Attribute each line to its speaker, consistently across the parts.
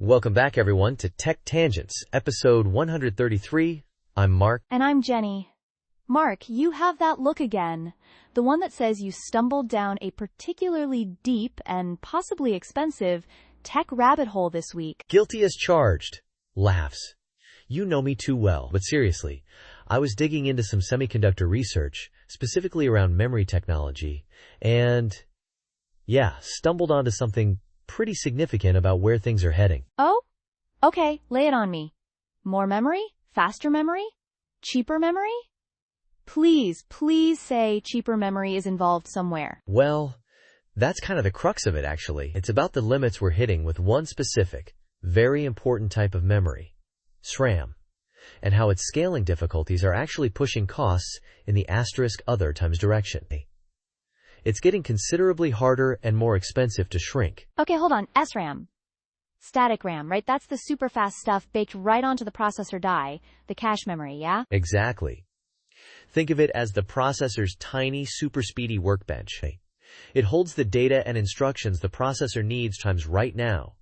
Speaker 1: Welcome back, everyone, to Tech Tangents, episode 133. I'm Mark.
Speaker 2: And I'm Jenny. Mark, you have that look again. The one that says you stumbled down a particularly deep and possibly expensive tech rabbit hole this week.
Speaker 1: Guilty as charged. Laughs. You know me too well. But seriously, I was digging into some semiconductor research, specifically around memory technology, and stumbled onto something pretty significant about where things are heading.
Speaker 2: Oh? Okay, lay it on me. More memory? Faster memory? Cheaper memory? Please say cheaper memory is involved somewhere.
Speaker 1: Well, that's kind of the crux of it, actually. It's about the limits we're hitting with one specific, very important type of memory, SRAM, and how its scaling difficulties are actually pushing costs in the *other times direction. It's getting considerably harder and more expensive to shrink.
Speaker 2: Okay, hold on. SRAM. Static RAM, right? That's the super fast stuff baked right onto the processor die, the cache memory, yeah?
Speaker 1: Exactly. Think of it as the processor's tiny, super speedy workbench. It holds the data and instructions the processor needs times right now,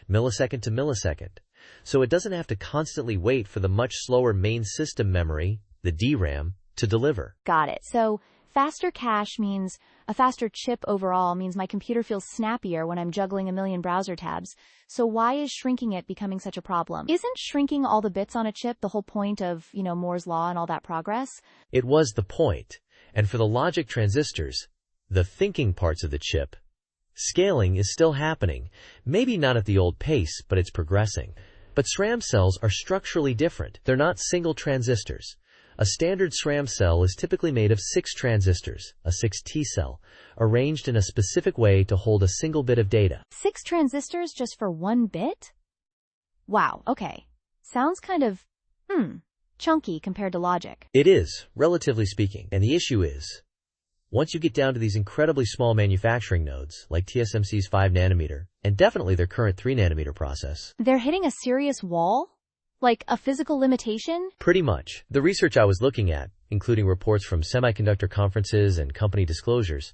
Speaker 1: millisecond to millisecond, so it doesn't have to constantly wait for the much slower main system memory, the DRAM, to deliver.
Speaker 2: Got it. So faster cache means a faster chip overall means my computer feels snappier when I'm juggling a million browser tabs. So why is shrinking it becoming such a problem? Isn't shrinking all the bits on a chip the whole point of, Moore's law and all that progress?
Speaker 1: It was the point. And for the logic transistors, the thinking parts of the chip, scaling is still happening. Maybe not at the old pace, but it's progressing. But SRAM cells are structurally different. They're not single transistors. A standard SRAM cell is typically made of 6 transistors, a 6T cell, arranged in a specific way to hold a single bit of data.
Speaker 2: 6 transistors just for one bit? Wow, okay. Sounds kind of, chunky compared to logic.
Speaker 1: It is, relatively speaking. And the issue is, once you get down to these incredibly small manufacturing nodes, like TSMC's 5 nanometer, and definitely their current 3 nanometer process,
Speaker 2: they're hitting a serious wall? Like a physical limitation?
Speaker 1: Pretty much. The research I was looking at, including reports from semiconductor conferences and company disclosures,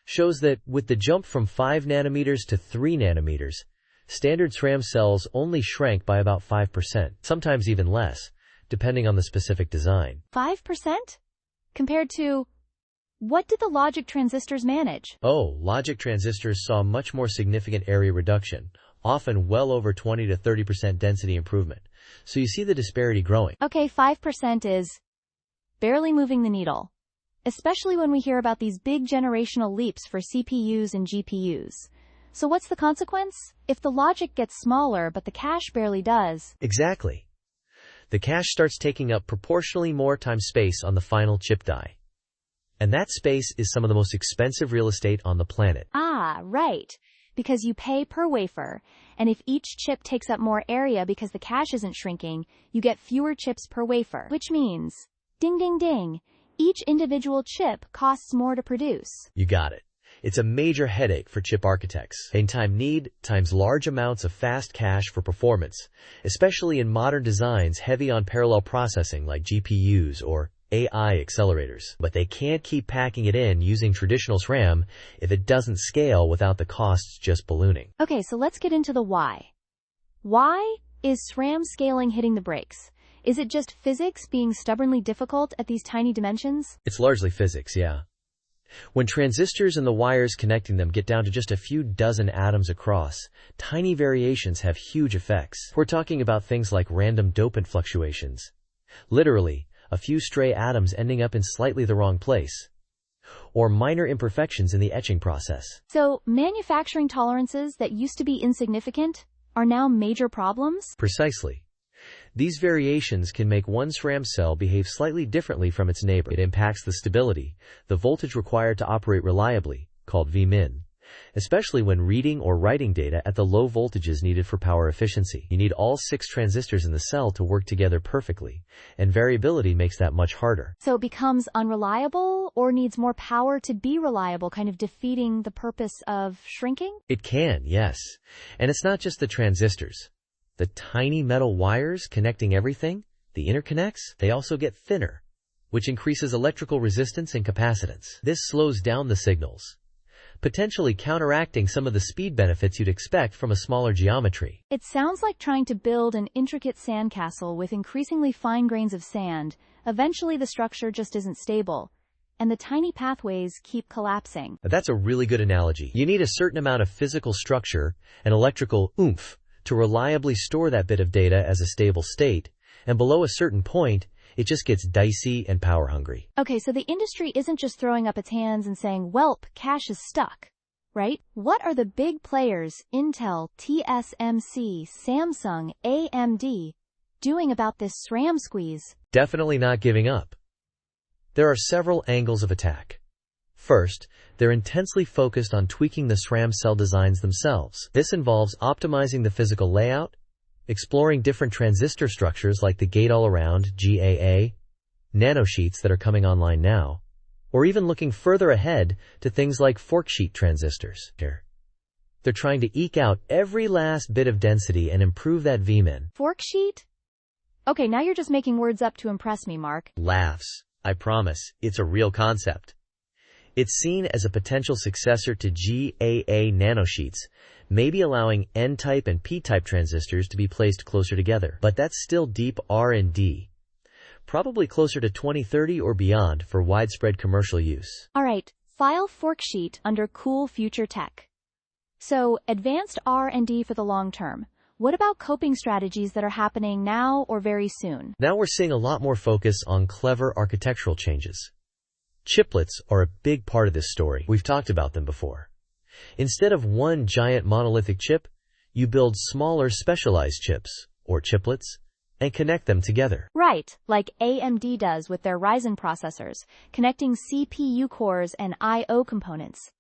Speaker 1: shows that with the jump from 5 nanometers to 3 nanometers, standard SRAM cells only shrank by about 5%, sometimes even less, depending on the specific design.
Speaker 2: 5%? Compared to, what did the logic transistors manage?
Speaker 1: Oh, logic transistors saw much more significant area reduction, often well over 20 to 30% density improvement. So you see the disparity growing.
Speaker 2: Okay, 5% is barely moving the needle, especially when we hear about these big generational leaps for CPUs and GPUs. So what's the consequence? If the logic gets smaller but the cache barely does.
Speaker 1: Exactly. The cache starts taking up proportionally more time space on the final chip die. And that space is some of the most expensive real estate on the planet.
Speaker 2: Ah, right. Because you pay per wafer, and if each chip takes up more area because the cache isn't shrinking, you get fewer chips per wafer. Which means, ding ding ding, each individual chip costs more to produce.
Speaker 1: You got it. It's a major headache for chip architects. And time need times large amounts of fast cache for performance, especially in modern designs heavy on parallel processing like GPUs or AI accelerators. But they can't keep packing it in using traditional SRAM if it doesn't scale without the costs just ballooning.
Speaker 2: Okay, so let's get into the why. Why is SRAM scaling hitting the brakes? Is it just physics being stubbornly difficult at these tiny dimensions?
Speaker 1: It's largely physics, yeah. When transistors and the wires connecting them get down to just a few dozen atoms across, tiny variations have huge effects. We're talking about things like random dopant fluctuations. Literally, a few stray atoms ending up in slightly the wrong place, or minor imperfections in the etching process.
Speaker 2: So, manufacturing tolerances that used to be insignificant are now major problems?
Speaker 1: Precisely. These variations can make one SRAM cell behave slightly differently from its neighbor. It impacts the stability, the voltage required to operate reliably, called Vmin, especially when reading or writing data at the low voltages needed for power efficiency. You need all 6 transistors in the cell to work together perfectly, and variability makes that much harder.
Speaker 2: So it becomes unreliable or needs more power to be reliable, kind of defeating the purpose of shrinking?
Speaker 1: It can, yes. And it's not just the transistors. The tiny metal wires connecting everything, the interconnects, they also get thinner, which increases electrical resistance and capacitance. This slows down the signals. potentially counteracting some of the speed benefits you'd expect from a smaller geometry.
Speaker 2: It sounds like trying to build an intricate sandcastle with increasingly fine grains of sand. Eventually the structure just isn't stable, and the tiny pathways keep collapsing.
Speaker 1: That's a really good analogy. You need a certain amount of physical structure and electrical oomph to reliably store that bit of data as a stable state, and below a certain point, it just gets dicey and power hungry.
Speaker 2: Okay, so the industry isn't just throwing up its hands and saying, "Welp, cache is stuck," right? What are the big players, Intel, TSMC, Samsung, AMD, doing about this SRAM squeeze?
Speaker 1: Definitely not giving up. There are several angles of attack. First, they're intensely focused on tweaking the SRAM cell designs themselves. This involves optimizing the physical layout, exploring different transistor structures like the gate-all-around GAA, nanosheets that are coming online now, or even looking further ahead to things like forksheet transistors. They're trying to eke out every last bit of density and improve that Vmin.
Speaker 2: Forksheet? Okay, now you're just making words up to impress me, Mark.
Speaker 1: Laughs. I promise, it's a real concept. It's seen as a potential successor to GAA nanosheets, maybe allowing N-type and P-type transistors to be placed closer together. But that's still deep R&D. Probably closer to 2030 or beyond for widespread commercial use.
Speaker 2: All right, file Forksheet under Cool Future Tech. So, advanced R&D for the long term. What about coping strategies that are happening now or very soon?
Speaker 1: Now we're seeing a lot more focus on clever architectural changes. Chiplets are a big part of this story. We've talked about them before. Instead of one giant monolithic chip, you build smaller specialized chips, or chiplets, and connect them together.
Speaker 2: Right, like AMD does with their Ryzen processors, connecting CPU cores and I/O components.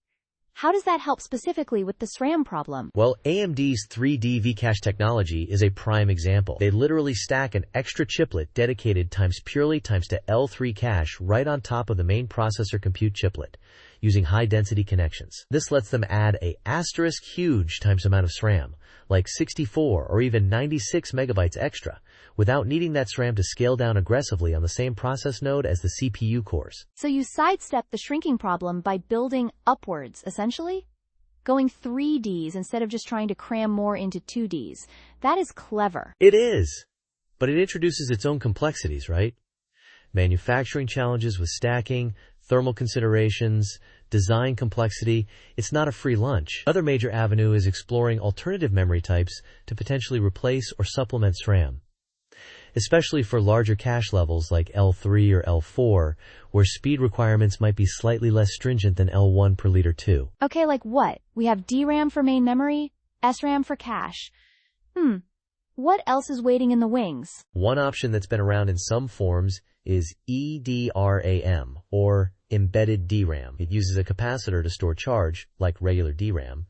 Speaker 2: How does that help specifically with the SRAM problem?
Speaker 1: Well, AMD's 3D V-cache technology is a prime example. They literally stack an extra chiplet dedicated purely times to L3 cache right on top of the main processor compute chiplet, using high-density connections. This lets them add a asterisk huge times amount of SRAM, like 64 or even 96 megabytes extra, without needing that SRAM to scale down aggressively on the same process node as the CPU cores.
Speaker 2: So you sidestep the shrinking problem by building upwards, essentially? Going 3Ds instead of just trying to cram more into 2Ds. That is clever.
Speaker 1: It is, but it introduces its own complexities, right? Manufacturing challenges with stacking, thermal considerations, design complexity. It's not a free lunch. Another major avenue is exploring alternative memory types to potentially replace or supplement SRAM, especially for larger cache levels like L3 or L4, where speed requirements might be slightly less stringent than L1 per liter 2.
Speaker 2: Okay, like what? We have DRAM for main memory, SRAM for cache. What else is waiting in the wings?
Speaker 1: One option that's been around in some forms is EDRAM, or embedded DRAM. It uses a capacitor to store charge, like regular DRAM,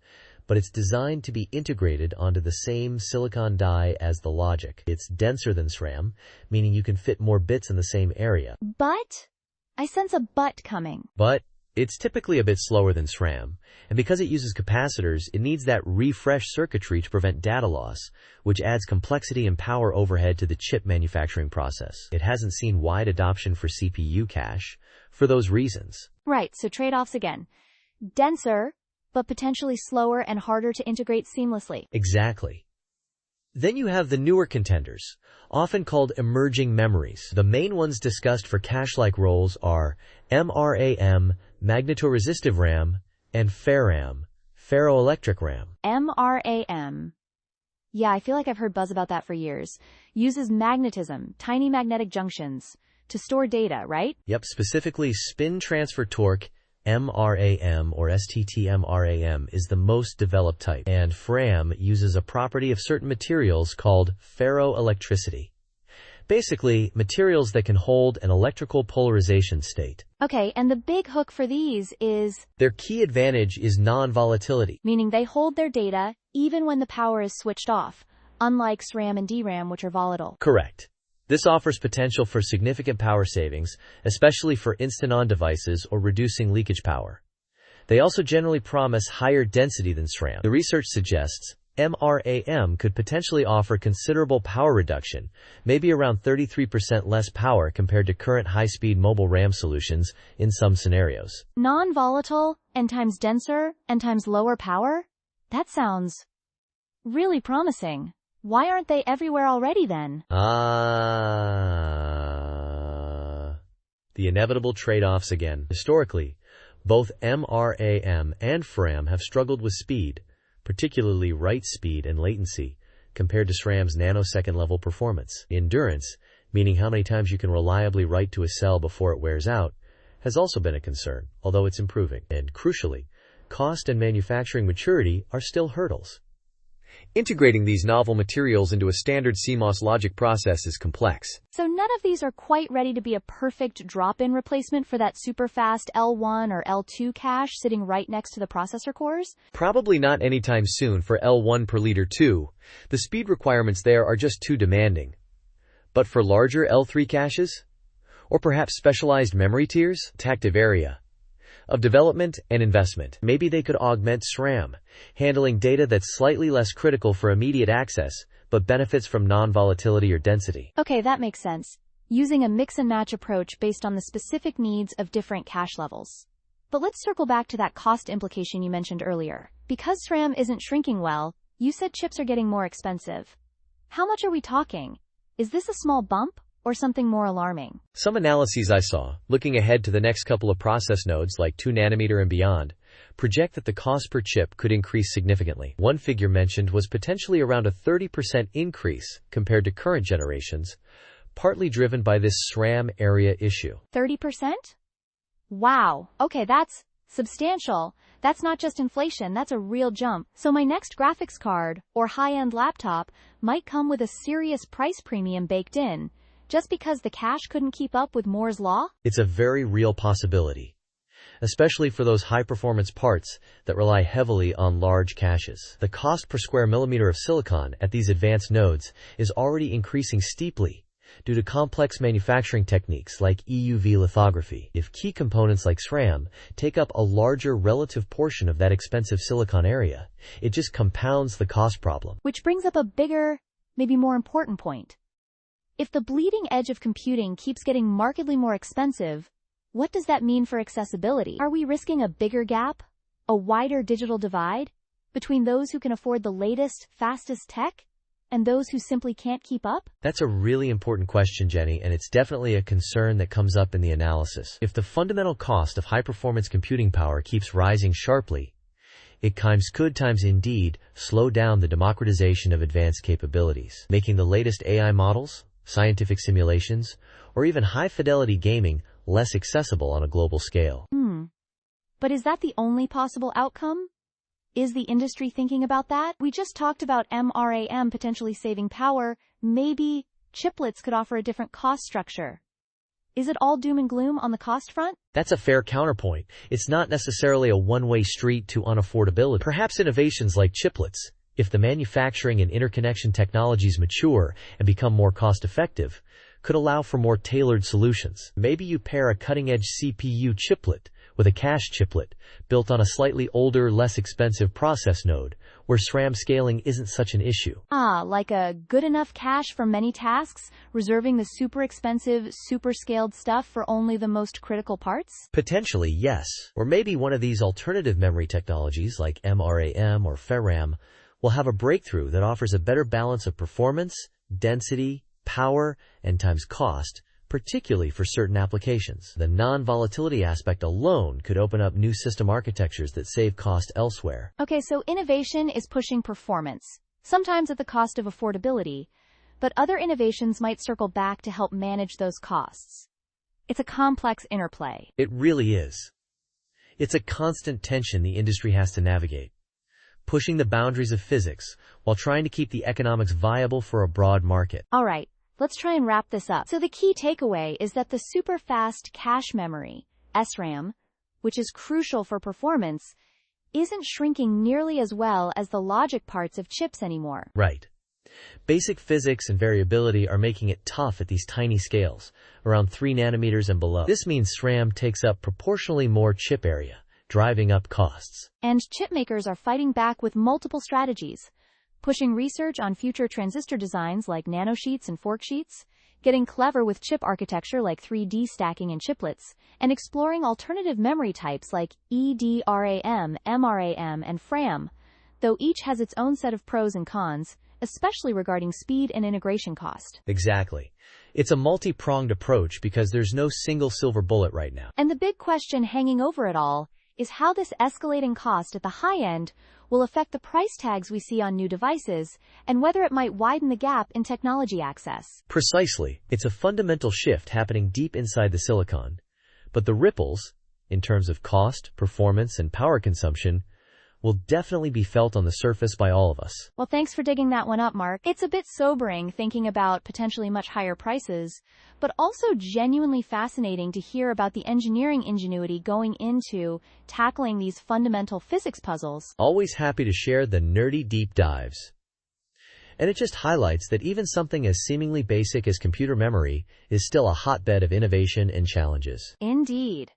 Speaker 1: but it's designed to be integrated onto the same silicon die as the logic. It's denser than SRAM, meaning you can fit more bits in the same area.
Speaker 2: But? I sense a but coming.
Speaker 1: But it's typically a bit slower than SRAM, and because it uses capacitors, it needs that refresh circuitry to prevent data loss, which adds complexity and power overhead to the chip manufacturing process. It hasn't seen wide adoption for CPU cache for those reasons.
Speaker 2: Right, so trade-offs again. Denser, but potentially slower and harder to integrate seamlessly.
Speaker 1: Exactly. Then you have the newer contenders, often called emerging memories. The main ones discussed for cache-like roles are MRAM, magnetoresistive RAM, and FERRAM, ferroelectric RAM.
Speaker 2: MRAM. Yeah, I feel like I've heard buzz about that for years. Uses magnetism, tiny magnetic junctions, to store data, right?
Speaker 1: Yep, specifically spin transfer torque, MRAM or STT-MRAM is the most developed type, and FRAM uses a property of certain materials called ferroelectricity. Basically, materials that can hold an electrical polarization state.
Speaker 2: Okay, and the big hook for these is...
Speaker 1: Their key advantage is non-volatility.
Speaker 2: Meaning they hold their data even when the power is switched off, unlike SRAM and DRAM, which are volatile.
Speaker 1: Correct. This offers potential for significant power savings, especially for instant-on devices or reducing leakage power. They also generally promise higher density than SRAM. The research suggests SRAM could potentially offer considerable power reduction, maybe around 33% less power compared to current high-speed mobile RAM solutions in some scenarios.
Speaker 2: Non-volatile, n times denser, n times lower power? That sounds really promising. Why aren't they everywhere already then?
Speaker 1: The inevitable trade-offs again. Historically, both SRAM and SRAM have struggled with speed, particularly write speed and latency, compared to SRAM's nanosecond-level performance. Endurance, meaning how many times you can reliably write to a cell before it wears out, has also been a concern, although it's improving. And crucially, cost and manufacturing maturity are still hurdles. Integrating these novel materials into a standard CMOS logic process is complex.
Speaker 2: So none of these are quite ready to be a perfect drop-in replacement for that super-fast L1 or L2 cache sitting right next to the processor cores?
Speaker 1: Probably not anytime soon for L1 per liter 2. The speed requirements there are just too demanding. But for larger L3 caches? Or perhaps specialized memory tiers? Active area of development and investment. Maybe they could augment SRAM, handling data that's slightly less critical for immediate access, but benefits from non-volatility or density.
Speaker 2: Okay, that makes sense. Using a mix-and-match approach based on the specific needs of different cache levels. But let's circle back to that cost implication you mentioned earlier. Because SRAM isn't shrinking well, you said chips are getting more expensive. How much are we talking? Is this a small bump? Or something more alarming?
Speaker 1: Some analyses I saw, looking ahead to the next couple of process nodes like 2 nanometer and beyond, project that the cost per chip could increase significantly. One figure mentioned was potentially around a 30% increase compared to current generations, partly driven by this SRAM area issue.
Speaker 2: 30%? Wow. Okay, that's substantial. That's not just inflation, that's a real jump. So my next graphics card, or high-end laptop, might come with a serious price premium baked in, just because the cache couldn't keep up with Moore's law?
Speaker 1: It's a very real possibility, especially for those high-performance parts that rely heavily on large caches. The cost per square millimeter of silicon at these advanced nodes is already increasing steeply due to complex manufacturing techniques like EUV lithography. If key components like SRAM take up a larger relative portion of that expensive silicon area, it just compounds the cost problem.
Speaker 2: Which brings up a bigger, maybe more important point. If the bleeding edge of computing keeps getting markedly more expensive, what does that mean for accessibility? Are we risking a bigger gap, a wider digital divide, between those who can afford the latest, fastest tech and those who simply can't keep up?
Speaker 1: That's a really important question, Jenny, and it's definitely a concern that comes up in the analysis. If the fundamental cost of high-performance computing power keeps rising sharply, it could indeed slow down the democratization of advanced capabilities, making the latest AI models, scientific simulations, or even high-fidelity gaming less accessible on a global scale.
Speaker 2: But is that the only possible outcome? Is the industry thinking about that? We just talked about SRAM potentially saving power. Maybe chiplets could offer a different cost structure. Is it all doom and gloom on the cost front?
Speaker 1: That's a fair counterpoint. It's not necessarily a one-way street to unaffordability. Perhaps innovations like chiplets, if the manufacturing and interconnection technologies mature and become more cost-effective, could allow for more tailored solutions. Maybe you pair a cutting-edge CPU chiplet with a cache chiplet built on a slightly older, less expensive process node, where SRAM scaling isn't such an issue.
Speaker 2: Like a good enough cache for many tasks, reserving the super expensive, super scaled stuff for only the most critical parts?
Speaker 1: Potentially, yes. Or maybe one of these alternative memory technologies like SRAM or FRAM will have a breakthrough that offers a better balance of performance, density, power, and times cost, particularly for certain applications. The non-volatility aspect alone could open up new system architectures that save cost elsewhere.
Speaker 2: Okay, so innovation is pushing performance, sometimes at the cost of affordability, but other innovations might circle back to help manage those costs. It's a complex interplay.
Speaker 1: It really is. It's a constant tension the industry has to navigate, pushing the boundaries of physics while trying to keep the economics viable for a broad market.
Speaker 2: All right, let's try and wrap this up. So the key takeaway is that the super-fast cache memory, SRAM, which is crucial for performance, isn't shrinking nearly as well as the logic parts of chips anymore.
Speaker 1: Right. Basic physics and variability are making it tough at these tiny scales, around 3 nanometers and below. This means SRAM takes up proportionally more chip area, driving up costs.
Speaker 2: And chipmakers are fighting back with multiple strategies, pushing research on future transistor designs like nanosheets and forksheets, getting clever with chip architecture like 3D stacking and chiplets, and exploring alternative memory types like EDRAM, MRAM, and FRAM, though each has its own set of pros and cons, especially regarding speed and integration cost.
Speaker 1: Exactly. It's a multi-pronged approach because there's no single silver bullet right now.
Speaker 2: And the big question hanging over it all is how this escalating cost at the high end will affect the price tags we see on new devices, and whether it might widen the gap in technology access.
Speaker 1: Precisely. It's a fundamental shift happening deep inside the silicon. But the ripples, in terms of cost, performance, and power consumption, will definitely be felt on the surface by all of us.
Speaker 2: Well, thanks for digging that one up, Mark. It's a bit sobering thinking about potentially much higher prices, but also genuinely fascinating to hear about the engineering ingenuity going into tackling these fundamental physics puzzles.
Speaker 1: Always happy to share the nerdy deep dives. And it just highlights that even something as seemingly basic as computer memory is still a hotbed of innovation and challenges.
Speaker 2: Indeed.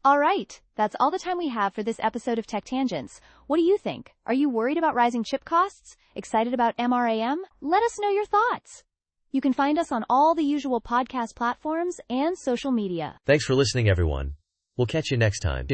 Speaker 2: All right, that's all the time we have for this episode of Tech Tangents. What do you think? Are you worried about rising chip costs? Excited about MRAM? Let us know your thoughts. You can find us on all the usual podcast platforms and social media.
Speaker 1: Thanks for listening, everyone. We'll catch you next time.